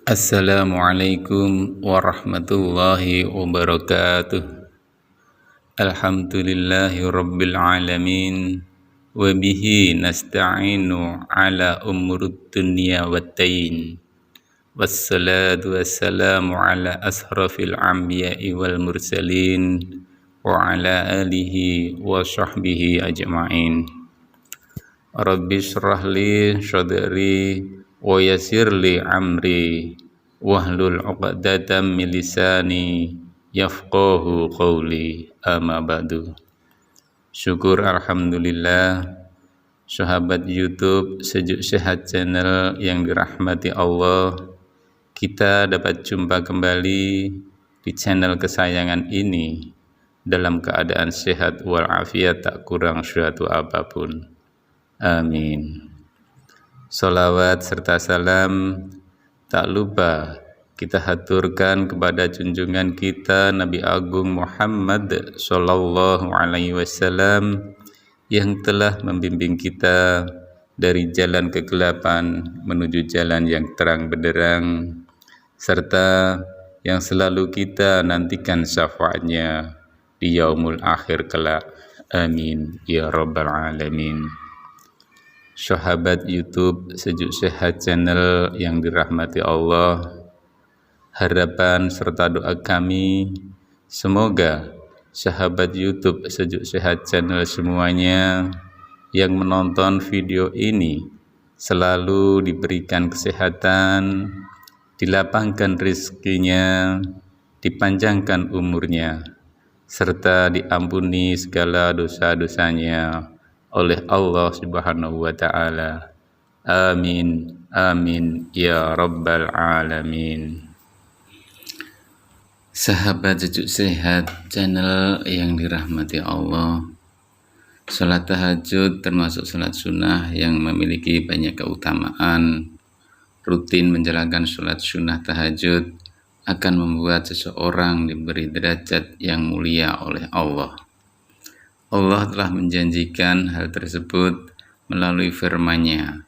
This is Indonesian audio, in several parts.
Assalamualaikum warahmatullahi wabarakatuh. Alhamdulillahi rabbil alamin. Wa bihi nasta'inu ala umurud dunya waddin. Wassalatu wassalamu ala ashrafil anbiya'i wal mursalin wa ala alihi wa sahbihi ajma'in. Rabbi shrah li sadri wa yassir li amri wahlul 'uqdatam min lisani yafqahu qawli, amma ba'du. Syukur alhamdulillah, sahabat YouTube Sejuk Sehat Channel yang dirahmati Allah, kita dapat jumpa kembali di channel kesayangan ini dalam keadaan sehat walafiat, tak kurang suatu apapun. Amin. Salawat serta salam tak lupa kita haturkan kepada junjungan kita Nabi Agung Muhammad Sallallahu Alaihi Wasallam yang telah membimbing kita dari jalan kegelapan menuju jalan yang terang benderang, serta yang selalu kita nantikan syafaatnya di yaumul akhir kelak. Amin ya rabbal alamin. Sahabat YouTube Sejuk Sehat Channel yang dirahmati Allah, harapan serta doa kami semoga sahabat YouTube Sejuk Sehat Channel semuanya yang menonton video ini selalu diberikan kesehatan, dilapangkan rezekinya, dipanjangkan umurnya, serta diampuni segala dosa-dosanya oleh Allah Subhanahu wa ta'ala. Amin, amin ya rabbal alamin. Sahabat Sejuk Sehat Channel yang dirahmati Allah, salat tahajud termasuk salat sunnah yang memiliki banyak keutamaan. Rutin menjalankan salat sunnah tahajud akan membuat seseorang diberi derajat yang mulia oleh Allah. Allah telah menjanjikan hal tersebut melalui firman-Nya,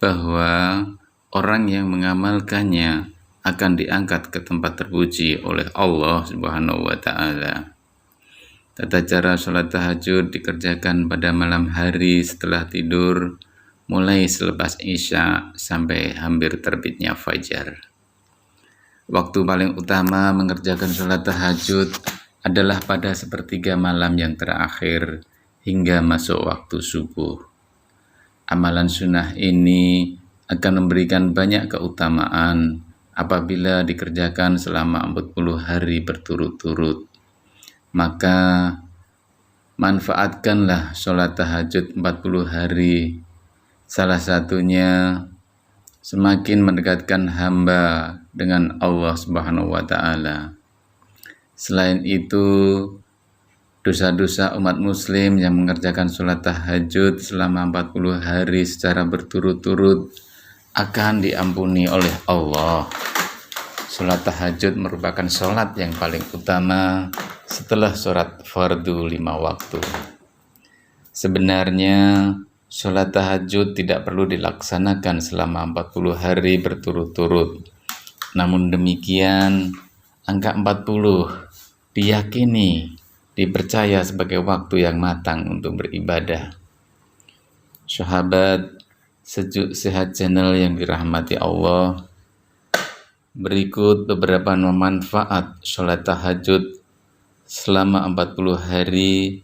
bahwa orang yang mengamalkannya akan diangkat ke tempat terpuji oleh Allah Subhanahu wa ta'ala. Tata cara sholat tahajud dikerjakan pada malam hari setelah tidur, mulai selepas Isya sampai hampir terbitnya fajar. Waktu paling utama mengerjakan sholat tahajud adalah pada sepertiga malam yang terakhir hingga masuk waktu subuh. Amalan sunnah ini akan memberikan banyak keutamaan apabila dikerjakan selama 40 hari berturut-turut. Maka manfaatkanlah sholat tahajud 40 hari. Salah satunya semakin mendekatkan hamba dengan Allah Subhanahu wa ta'ala. Selain itu, dosa-dosa umat muslim yang mengerjakan sholat tahajud selama 40 hari secara berturut-turut akan diampuni oleh Allah. Sholat tahajud merupakan sholat yang paling utama setelah sholat fardu 5 waktu. Sebenarnya, sholat tahajud tidak perlu dilaksanakan selama 40 hari berturut-turut. Namun demikian, angka 40 diyakini, dipercaya sebagai waktu yang matang untuk beribadah. Sahabat Sejuk Sehat Channel yang dirahmati Allah, berikut beberapa manfaat sholat tahajud selama 40 hari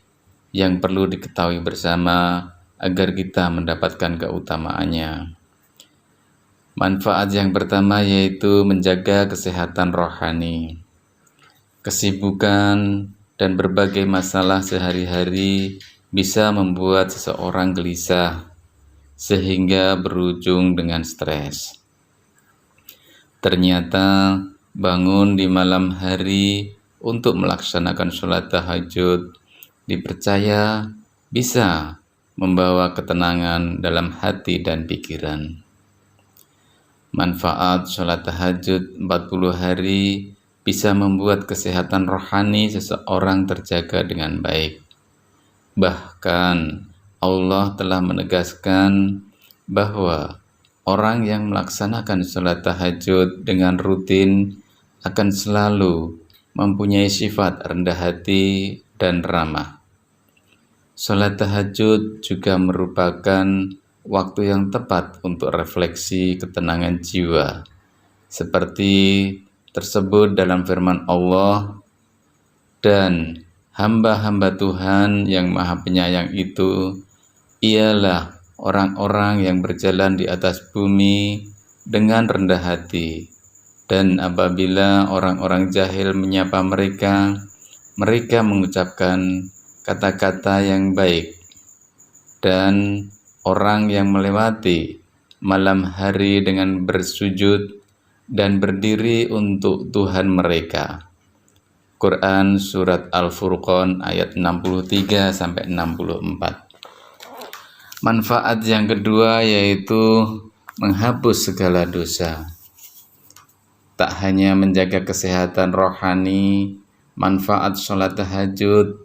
yang perlu diketahui bersama agar kita mendapatkan keutamaannya. Manfaat yang pertama yaitu menjaga kesehatan rohani. Kesibukan dan berbagai masalah sehari-hari bisa membuat seseorang gelisah sehingga berujung dengan stres. Ternyata bangun di malam hari untuk melaksanakan sholat tahajud dipercaya bisa membawa ketenangan dalam hati dan pikiran. Manfaat sholat tahajud 40 hari bisa membuat kesehatan rohani seseorang terjaga dengan baik. Bahkan Allah telah menegaskan bahwa orang yang melaksanakan sholat tahajud dengan rutin akan selalu mempunyai sifat rendah hati dan ramah. Sholat tahajud juga merupakan waktu yang tepat untuk refleksi ketenangan jiwa, seperti tersebut dalam firman Allah, dan hamba-hamba Tuhan yang Maha Penyayang itu ialah orang-orang yang berjalan di atas bumi dengan rendah hati, dan apabila orang-orang jahil menyapa mereka, mereka mengucapkan kata-kata yang baik. Dan orang yang melewati malam hari dengan bersujud dan berdiri untuk Tuhan mereka. Quran Surat Al-Furqan ayat 63-64. Manfaat yang kedua yaitu menghapus segala dosa. Tak hanya menjaga kesehatan rohani, manfaat sholat tahajud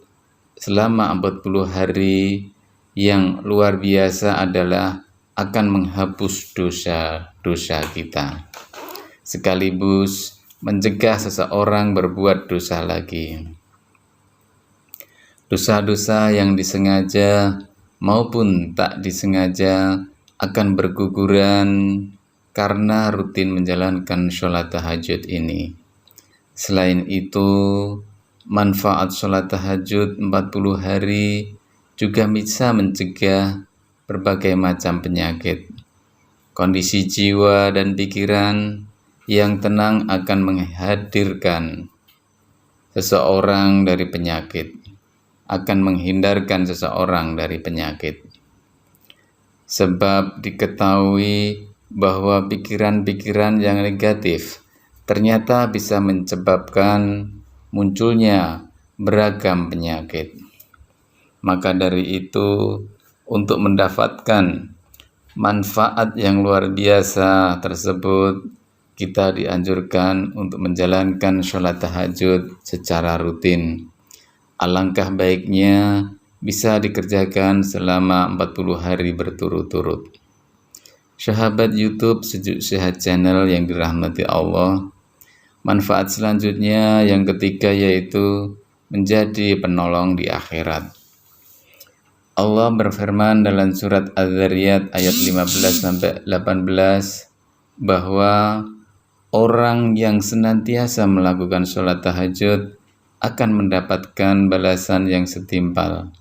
selama 40 hari yang luar biasa adalah akan menghapus dosa-dosa kita, sekaligus mencegah seseorang berbuat dosa lagi. Dosa-dosa yang disengaja maupun tak disengaja akan berguguran karena rutin menjalankan sholat tahajud ini. Selain itu, manfaat sholat tahajud 40 hari juga bisa mencegah berbagai macam penyakit. Kondisi jiwa dan pikiran yang tenang akan menghadirkan seseorang dari penyakit, akan menghindarkan seseorang dari penyakit. Sebab diketahui bahwa pikiran-pikiran yang negatif ternyata bisa menyebabkan munculnya beragam penyakit. Maka dari itu, untuk mendapatkan manfaat yang luar biasa tersebut, kita dianjurkan untuk menjalankan sholat tahajud secara rutin. Alangkah baiknya bisa dikerjakan selama 40 hari berturut-turut. Sahabat YouTube Sejuk Sehat Channel yang dirahmati Allah, manfaat selanjutnya yang ketiga yaitu menjadi penolong di akhirat. Allah berfirman dalam surat Az-Zariyat ayat 15-18 bahwa orang yang senantiasa melakukan sholat tahajud akan mendapatkan balasan yang setimpal.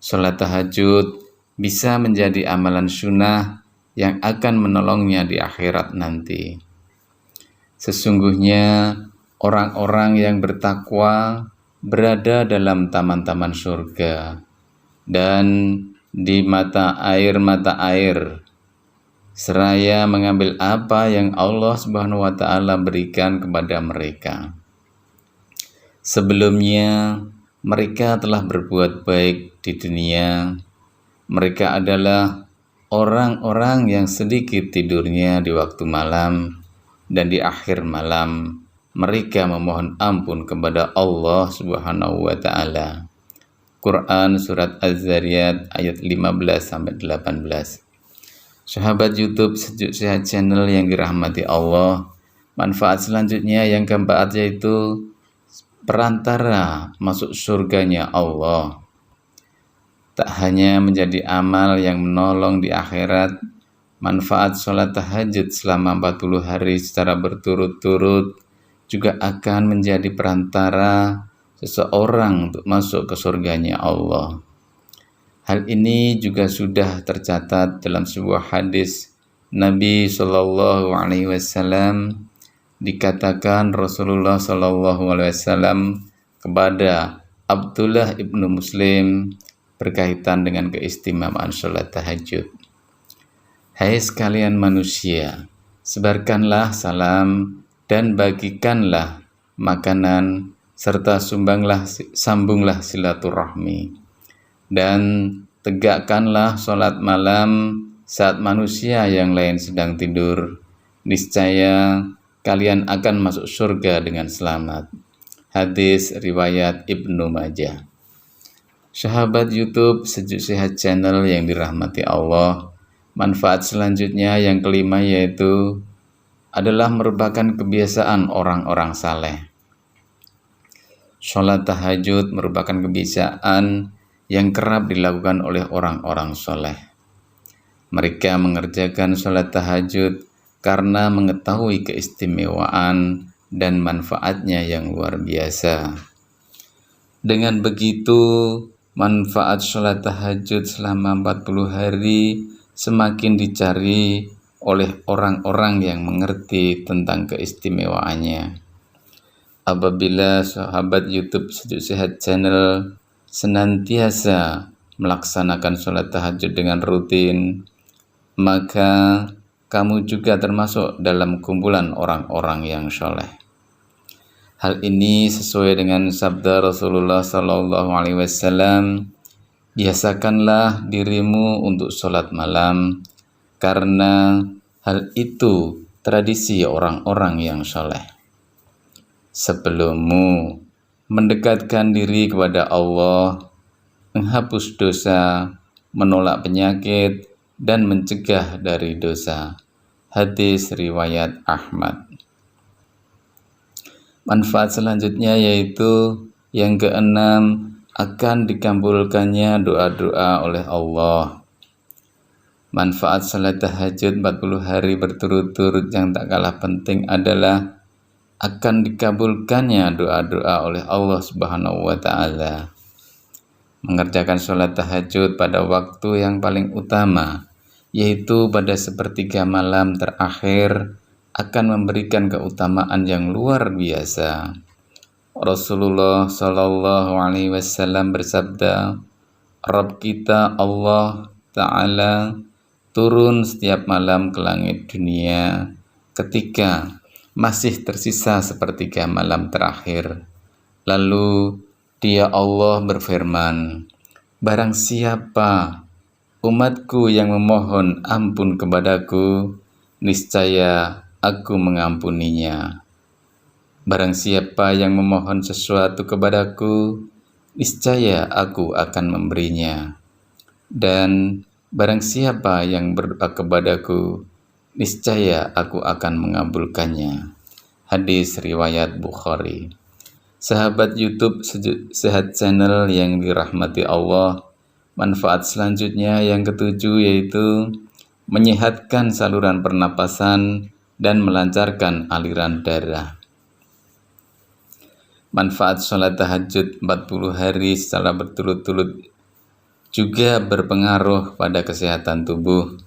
Sholat tahajud bisa menjadi amalan sunnah yang akan menolongnya di akhirat nanti. Sesungguhnya orang-orang yang bertakwa berada dalam taman-taman surga dan di mata air seraya mengambil apa yang Allah Subhanahu wa Ta'ala berikan kepada mereka. Sebelumnya mereka telah berbuat baik di dunia. Mereka adalah orang-orang yang sedikit tidurnya di waktu malam, dan di akhir malam mereka memohon ampun kepada Allah Subhanahu wa Ta'ala. Quran Surat Az-Zariyat ayat 15-18. Sahabat YouTube Sejuk Sehat Channel yang dirahmati Allah, manfaat selanjutnya yang keempat yaitu perantara masuk surganya Allah. Tak hanya menjadi amal yang menolong di akhirat, manfaat sholat tahajud selama 40 hari secara berturut-turut juga akan menjadi perantara seseorang untuk masuk ke surganya Allah. Hal ini juga sudah tercatat dalam sebuah hadis Nabi SAW. Dikatakan Rasulullah SAW kepada Abdullah ibnu Muslim berkaitan dengan keistimewaan sholat tahajud. Hai sekalian manusia, sebarkanlah salam dan bagikanlah makanan serta sambunglah silaturahmi, dan tegakkanlah sholat malam saat manusia yang lain sedang tidur. Niscaya kalian akan masuk surga dengan selamat. Hadis riwayat Ibnu Majah. Sahabat YouTube Sejuk Sehat Channel yang dirahmati Allah, Manfaat selanjutnya yang kelima yaitu adalah merupakan kebiasaan orang-orang saleh. Sholat tahajud merupakan kebiasaan yang kerap dilakukan oleh orang-orang soleh. Mereka mengerjakan sholat tahajud karena mengetahui keistimewaan dan manfaatnya yang luar biasa. Dengan begitu, manfaat sholat tahajud selama 40 hari semakin dicari oleh orang-orang yang mengerti tentang keistimewaannya. Apabila sahabat YouTube Sejuk Sehat Channel senantiasa melaksanakan sholat tahajud dengan rutin, maka kamu juga termasuk dalam kumpulan orang-orang yang soleh. Hal ini sesuai dengan sabda Rasulullah SAW, biasakanlah dirimu untuk sholat malam, karena hal itu tradisi orang-orang yang soleh. Sebelummu mendekatkan diri kepada Allah, menghapus dosa, menolak penyakit, dan mencegah dari dosa. Hadis riwayat Ahmad. Manfaat selanjutnya yaitu yang keenam, akan dikabulkannya doa-doa oleh Allah. Manfaat salat tahajud 40 hari berturut-turut yang tak kalah penting adalah akan dikabulkannya doa-doa oleh Allah Subhanahu wa Ta'ala. Mengerjakan sholat tahajud pada waktu yang paling utama, yaitu pada sepertiga malam terakhir, akan memberikan keutamaan yang luar biasa. Rasulullah Shallallahu Alaihi Wasallam bersabda, Rabb kita Allah Ta'ala turun setiap malam ke langit dunia ketika masih tersisa sepertiga malam terakhir. Lalu Dia Allah berfirman, barang siapa umatku yang memohon ampun kepadaku, niscaya aku mengampuninya. Barang siapa yang memohon sesuatu kepadaku, niscaya aku akan memberinya. Dan barang siapa yang berdoa kepadaku, niscaya aku akan mengabulkannya. Hadis riwayat Bukhari. Sahabat YouTube Sehat Channel yang dirahmati Allah, manfaat selanjutnya yang ketujuh yaitu menyehatkan saluran pernapasan dan melancarkan aliran darah. Manfaat sholat tahajud 40 hari secara berturut-turut juga berpengaruh pada kesehatan tubuh.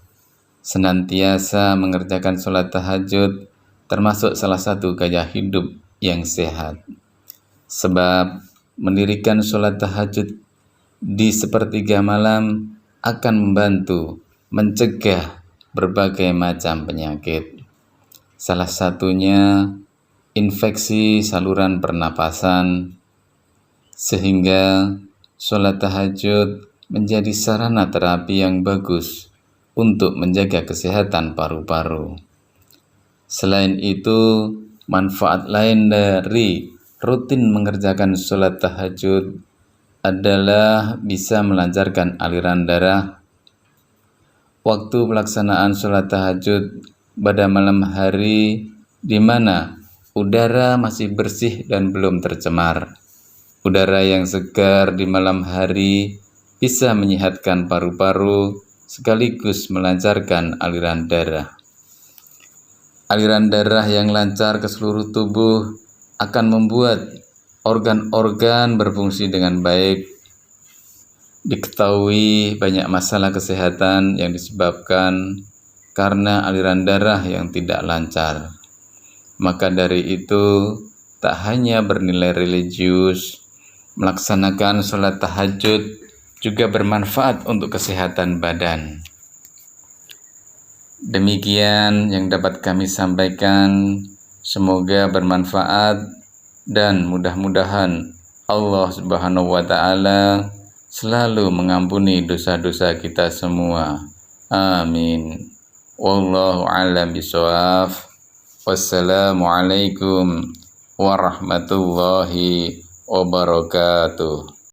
Senantiasa mengerjakan sholat tahajud termasuk salah satu gaya hidup yang sehat. Sebab mendirikan sholat tahajud di sepertiga malam akan membantu mencegah berbagai macam penyakit. Salah satunya infeksi saluran pernapasan, sehingga sholat tahajud menjadi sarana terapi yang bagus untuk menjaga kesehatan paru-paru. Selain itu, manfaat lain dari rutin mengerjakan sholat tahajud adalah bisa melancarkan aliran darah. Waktu pelaksanaan sholat tahajud pada malam hari di mana udara masih bersih dan belum tercemar. Udara yang segar di malam hari bisa menyehatkan paru-paru sekaligus melancarkan aliran darah. Aliran darah yang lancar ke seluruh tubuh akan membuat organ-organ berfungsi dengan baik. Diketahui banyak masalah kesehatan yang disebabkan karena aliran darah yang tidak lancar. Maka dari itu, tak hanya bernilai religius, melaksanakan sholat tahajud juga bermanfaat untuk kesehatan badan. Demikian yang dapat kami sampaikan, semoga bermanfaat dan mudah-mudahan Allah Subhanahu wa Ta'ala selalu mengampuni dosa-dosa kita semua. Amin. Wallahu a'lam bishawab. Wassalamualaikum warahmatullahi wabarakatuh.